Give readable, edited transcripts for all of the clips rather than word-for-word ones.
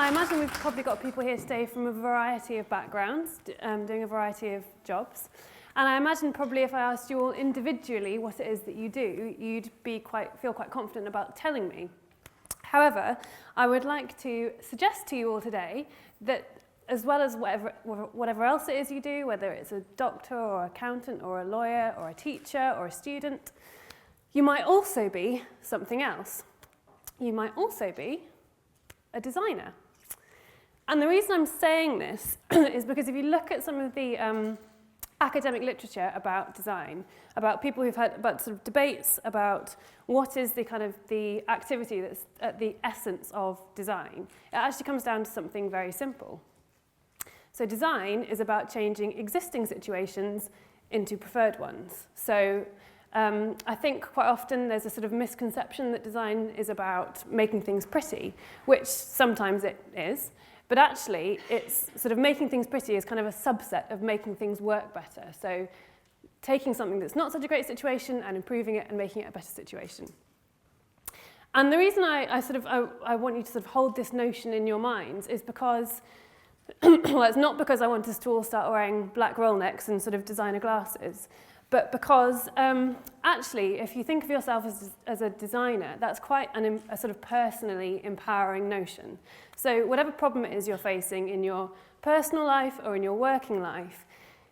I imagine we've probably got people here today from a variety of backgrounds, doing a variety of jobs. And I imagine probably if I asked you all individually what it is that you do, you'd feel quite confident about telling me. However, I would like to suggest to you all today that as well as whatever else it is you do, whether it's a doctor or accountant or a lawyer or a teacher or a student, you might also be something else. You might also be a designer. And the reason I'm saying this is because if you look at some of the academic literature about design, about people who've had about sort of debates about what is the kind of the activity that's at the essence of design, it actually comes down to something very simple. So design is about changing existing situations into preferred ones. So I think quite often there's a sort of misconception that design is about making things pretty, which sometimes it is, but actually it's sort of making things pretty is kind of a subset of making things work better. So taking something that's not such a great situation and improving it and making it a better situation. And the reason I want you to sort of hold this notion in your minds is because well, it's not because I want us to all start wearing black roll necks and sort of designer glasses, but because actually, if you think of yourself as a designer, that's quite a sort of personally empowering notion. So whatever problem it is you're facing in your personal life or in your working life,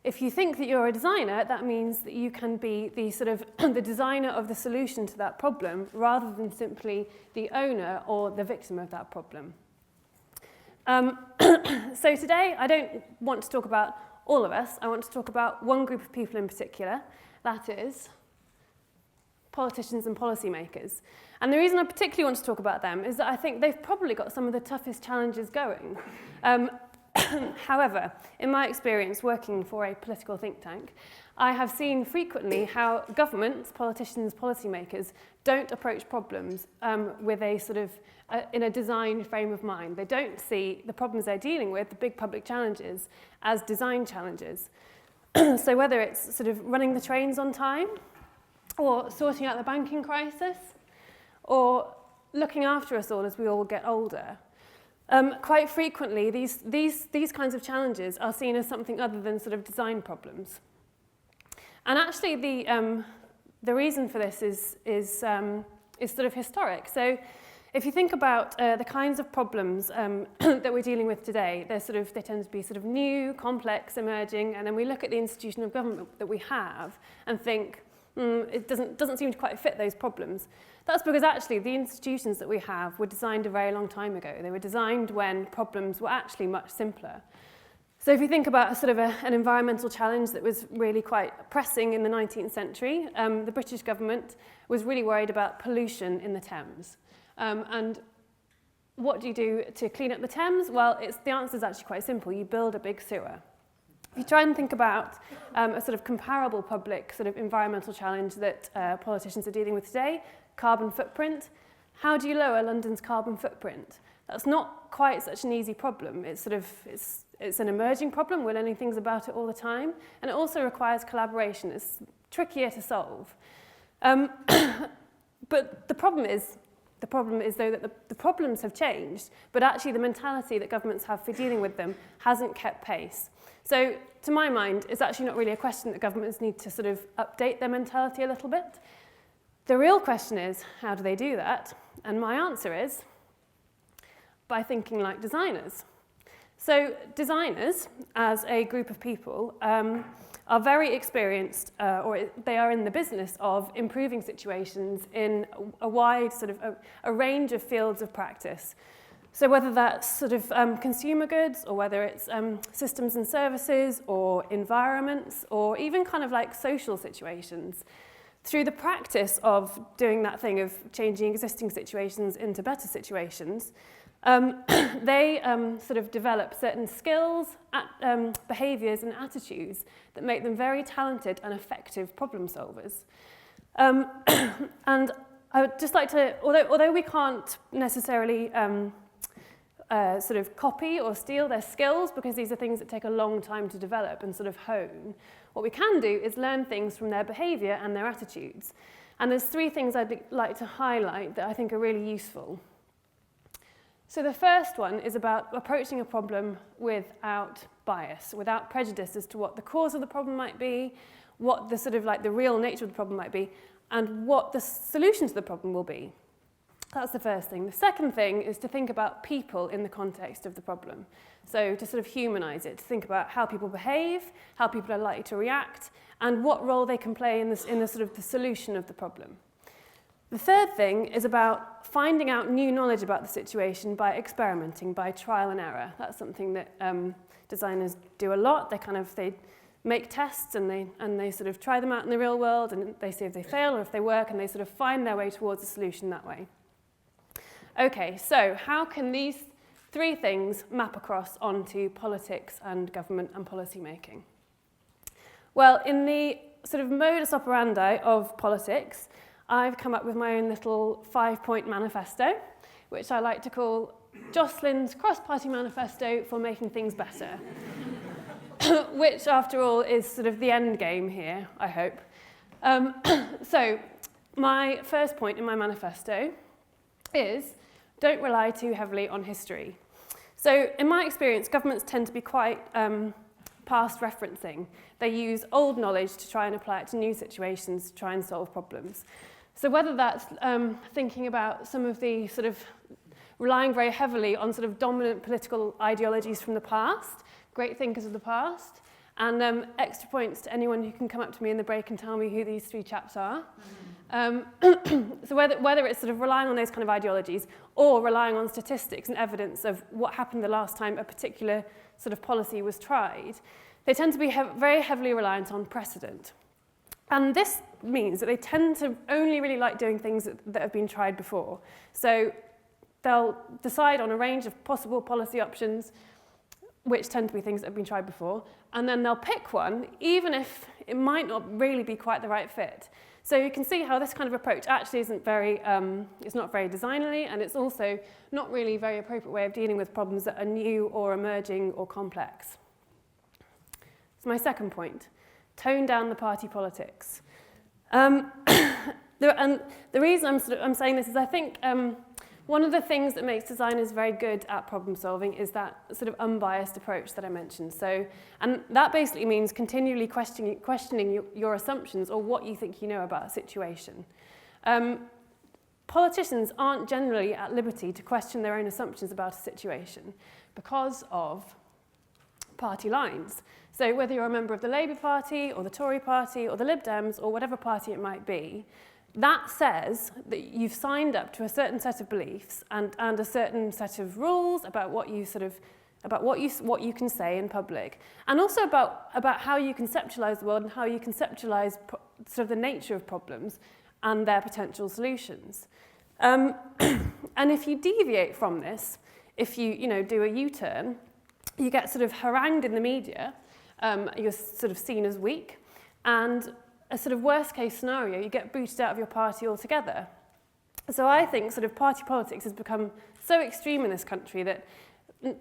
if you think that you're a designer, that means that you can be the sort of the designer of the solution to that problem rather than simply the owner or the victim of that problem. So today, I don't want to talk about all of us. I want to talk about one group of people in particular, that is politicians and policymakers. And the reason I particularly want to talk about them is that I think they've probably got some of the toughest challenges going. However, in my experience working for a political think tank, I have seen frequently how governments, politicians, policymakers don't approach problems with a sort of in a design frame of mind. They don't see the problems they're dealing with, the big public challenges, as design challenges. So whether it's sort of running the trains on time, or sorting out the banking crisis, or looking after us all as we all get older, quite frequently these kinds of challenges are seen as something other than sort of design problems. And actually the reason for this is sort of historic. So if you think about the kinds of problems that we're dealing with today, they tend to be sort of new, complex, emerging, and then we look at the institution of government that we have and think, it doesn't seem to quite fit those problems. That's because actually the institutions that we have were designed a very long time ago. They were designed when problems were actually much simpler. So if you think about an environmental challenge that was really quite pressing in the 19th century, the British government was really worried about pollution in the Thames. And what do you do to clean up the Thames? Well, the answer is actually quite simple. You build a big sewer. If you try and think about a sort of comparable public sort of environmental challenge that politicians are dealing with today, carbon footprint, how do you lower London's carbon footprint? That's not quite such an easy problem. It's an emerging problem. We're learning things about it all the time. And it also requires collaboration. It's trickier to solve. But the problem is though that the problems have changed, but actually the mentality that governments have for dealing with them hasn't kept pace. So to my mind, it's actually not really a question that governments need to sort of update their mentality a little bit. The real question is, how do they do that? And my answer is, by thinking like designers. So designers, as a group of people, are very experienced, or they are in the business of improving situations in a wide a range of fields of practice. So whether that's sort of consumer goods, or whether it's systems and services, or environments, or even kind of like social situations, through the practice of doing that thing of changing existing situations into better situations, they sort of develop certain skills, behaviours and attitudes that make them very talented and effective problem solvers. And I would just like to, although we can't necessarily sort of copy or steal their skills, because these are things that take a long time to develop and sort of hone, what we can do is learn things from their behaviour and their attitudes. And there's three things I'd like to highlight that I think are really useful. So the first one is about approaching a problem without bias, without prejudice as to what the cause of the problem might be, what the sort of like the real nature of the problem might be, and what the solution to the problem will be. That's the first thing. The second thing is to think about people in the context of the problem. So to sort of humanize it, to think about how people behave, how people are likely to react, and what role they can play in the sort of the solution of the problem. The third thing is about finding out new knowledge about the situation by experimenting, by trial and error. That's something that designers do a lot. They make tests and they sort of try them out in the real world, and they see if they fail or if they work, and they sort of find their way towards a solution that way. Okay, so how can these three things map across onto politics and government and policy making? Well, in the sort of modus operandi of politics, I've come up with my own little 5-point manifesto, which I like to call Jocelyn's cross-party manifesto for making things better, which, after all, is sort of the end game here, I hope. So my first point in my manifesto is don't rely too heavily on history. So in my experience, governments tend to be quite past referencing. They use old knowledge to try and apply it to new situations to try and solve problems. So whether that's thinking about some of the sort of relying very heavily on sort of dominant political ideologies from the past, great thinkers of the past, and extra points to anyone who can come up to me in the break and tell me who these three chaps are. So whether it's sort of relying on those kind of ideologies or relying on statistics and evidence of what happened the last time a particular sort of policy was tried, they tend to be very heavily reliant on precedent. And this means that they tend to only really like doing things that have been tried before. So they'll decide on a range of possible policy options, which tend to be things that have been tried before, and then they'll pick one, even if it might not really be quite the right fit. So you can see how this kind of approach actually isn't very, it's not very designerly, and it's also not really a very appropriate way of dealing with problems that are new or emerging or complex. So my second point, tone down the party politics. And the reason I'm saying this is I think one of the things that makes designers very good at problem solving is that sort of unbiased approach that I mentioned. So, and that basically means continually questioning your assumptions or what you think you know about a situation. Politicians aren't generally at liberty to question their own assumptions about a situation because of party lines. So whether you're a member of the Labour Party or the Tory Party or the Lib Dems or whatever party it might be, that says that you've signed up to a certain set of beliefs and a certain set of rules about what you what you can say in public, and also about how you conceptualize the world and how you conceptualize sort of the nature of problems and their potential solutions. And if you deviate from this, if you do a U-turn, you get sort of harangued in the media. You're sort of seen as weak, and a sort of worst case scenario, you get booted out of your party altogether. So I think sort of party politics has become so extreme in this country that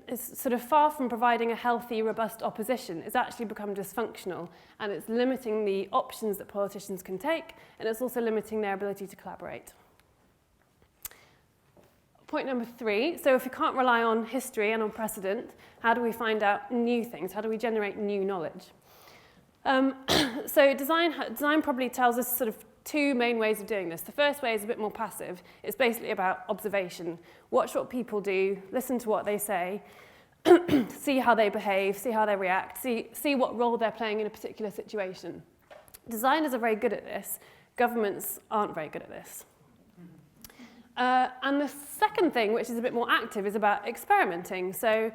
it's sort of far from providing a healthy, robust opposition. It's actually become dysfunctional, and it's limiting the options that politicians can take, and it's also limiting their ability to collaborate. Point number 3, so if we can't rely on history and on precedent, how do we find out new things? How do we generate new knowledge? So design probably tells us sort of 2 main ways of doing this. The first way is a bit more passive. It's basically about observation. Watch what people do, listen to what they say, see how they behave, see how they react, see what role they're playing in a particular situation. Designers are very good at this. Governments aren't very good at this. And the second thing, which is a bit more active, is about experimenting. So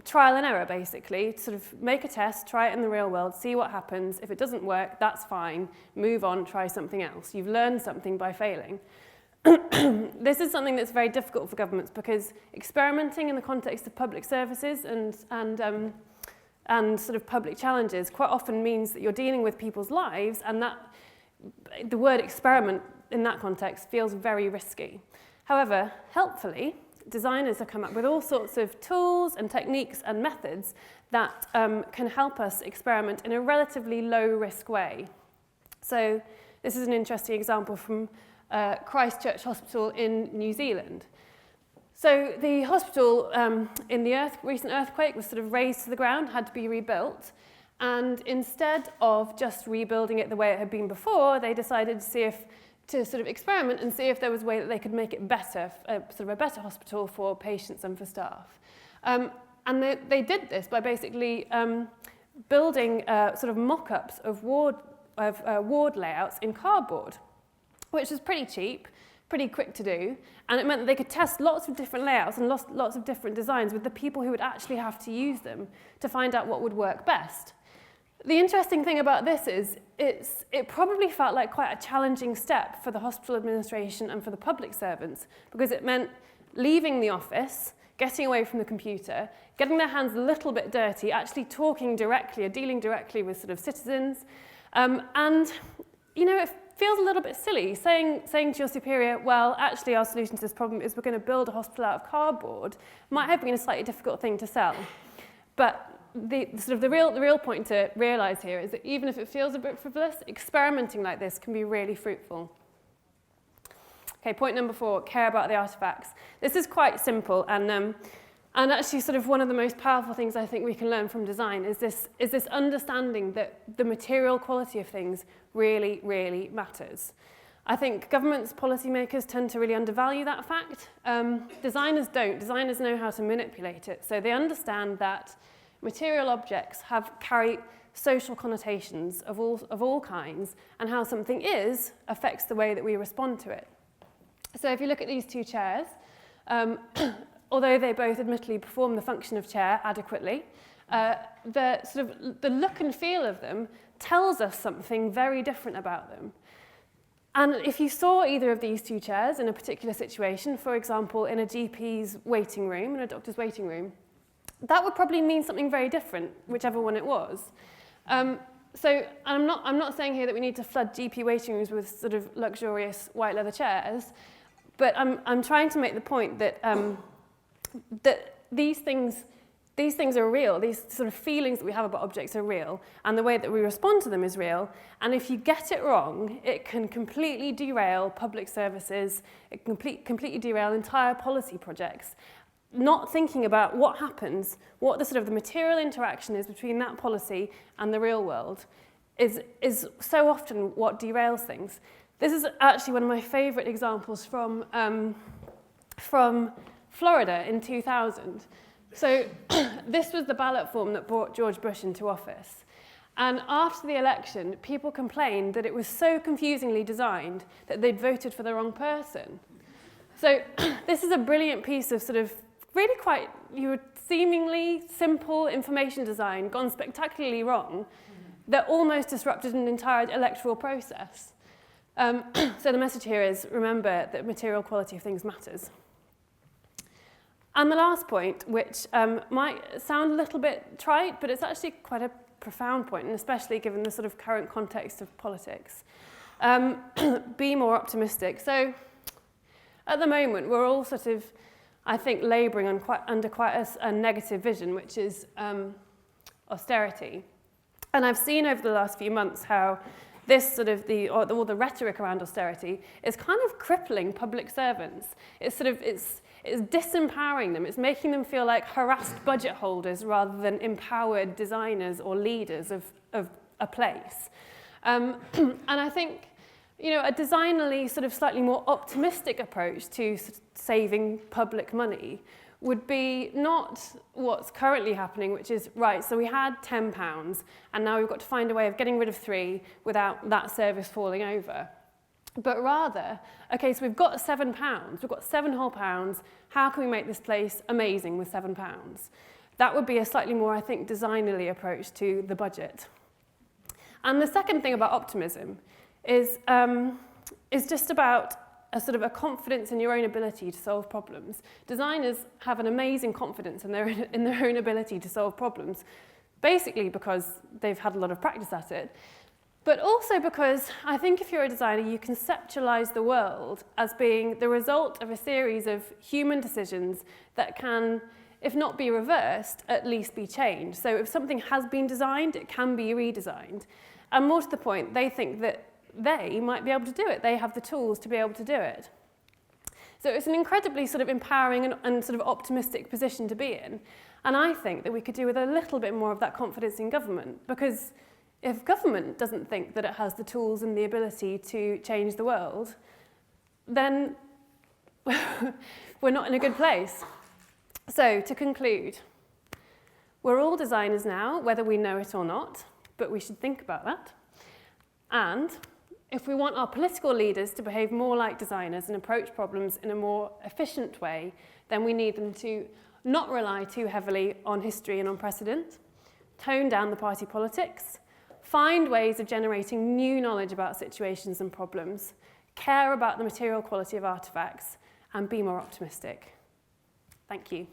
trial and error, basically. Sort of make a test, try it in the real world, see what happens. If it doesn't work, that's fine. Move on, try something else. You've learned something by failing. This is something that's very difficult for governments because experimenting in the context of public services and sort of public challenges quite often means that you're dealing with people's lives, and that the word experiment in that context feels very risky. However, helpfully, designers have come up with all sorts of tools and techniques and methods that can help us experiment in a relatively low-risk way. So this is an interesting example from Christchurch Hospital in New Zealand. So the hospital in the recent earthquake was sort of razed to the ground, had to be rebuilt. And instead of just rebuilding it the way it had been before, they decided to sort of experiment and see if there was a way that they could make it better, sort of a better hospital for patients and for staff. And they did this by basically building sort of mock-ups of ward layouts in cardboard, which was pretty cheap, pretty quick to do, and it meant that they could test lots of different layouts and lots of different designs with the people who would actually have to use them to find out what would work best. The interesting thing about this is it probably felt like quite a challenging step for the hospital administration and for the public servants, because it meant leaving the office, getting away from the computer, getting their hands a little bit dirty, actually talking directly or dealing directly with sort of citizens. And, you know, it feels a little bit silly saying to your superior, well, actually our solution to this problem is we're going to build a hospital out of cardboard, might have been a slightly difficult thing to sell. But the real point to realise here is that even if it feels a bit frivolous, experimenting like this can be really fruitful. Okay, point number 4, care about the artefacts. This is quite simple, and actually sort of one of the most powerful things I think we can learn from design is this understanding that the material quality of things really, really matters. I think governments, policymakers tend to really undervalue that fact. Designers don't. Designers know how to manipulate it, so they understand that material objects carry social connotations of all kinds, and how something is affects the way that we respond to it. So if you look at these 2 chairs, although they both admittedly perform the function of chair adequately, the look and feel of them tells us something very different about them. And if you saw either of these 2 chairs in a particular situation, for example, in a GP's waiting room, in a doctor's waiting room, that would probably mean something very different, whichever one it was. So I'm not saying here that we need to flood GP waiting rooms with sort of luxurious white leather chairs, but I'm trying to make the point that that these things are real. These sort of feelings that we have about objects are real, and the way that we respond to them is real. And if you get it wrong, it can completely derail public services. It can completely derail entire policy projects. Not thinking about what happens, what the sort of the material interaction is between that policy and the real world is so often what derails things. This is actually one of my favourite examples from Florida in 2000. So this was the ballot form that brought George Bush into office. And after the election, people complained that it was so confusingly designed that they'd voted for the wrong person. So this is a brilliant piece of sort of really quite seemingly simple information design gone spectacularly wrong that almost disrupted an entire electoral process. So the message here is, remember that material quality of things matters. And the last point, which might sound a little bit trite, but it's actually quite a profound point, and especially given the sort of current context of politics. Be more optimistic. So at the moment, we're all sort of, I think, labouring under quite a negative vision, which is austerity. And I've seen over the last few months how this sort of all the rhetoric around austerity is kind of crippling public servants. It's disempowering them. It's making them feel like harassed budget holders rather than empowered designers or leaders of a place. And I think, you know, a designally sort of slightly more optimistic approach to saving public money would be not what's currently happening, which is, right, so we had £10 and now we've got to find a way of getting rid of 3 without that service falling over. But rather, okay, so we've got £7, we've got 7 whole pounds, how can we make this place amazing with £7? That would be a slightly more, I think, designally approach to the budget. And the second thing about optimism is just about a sort of a confidence in your own ability to solve problems. Designers have an amazing confidence in their own ability to solve problems, basically because they've had a lot of practice at it, but also because I think if you're a designer, you conceptualize the world as being the result of a series of human decisions that can, if not be reversed, at least be changed. So if something has been designed, it can be redesigned. And more to the point, they think that they might be able to do it. They have the tools to be able to do it. So it's an incredibly sort of empowering and sort of optimistic position to be in. And I think that we could do with a little bit more of that confidence in government, because if government doesn't think that it has the tools and the ability to change the world, then we're not in a good place. So to conclude, we're all designers now, whether we know it or not, but we should think about that. And if we want our political leaders to behave more like designers and approach problems in a more efficient way, then we need them to not rely too heavily on history and on precedent, tone down the party politics, find ways of generating new knowledge about situations and problems, care about the material quality of artefacts, and be more optimistic. Thank you.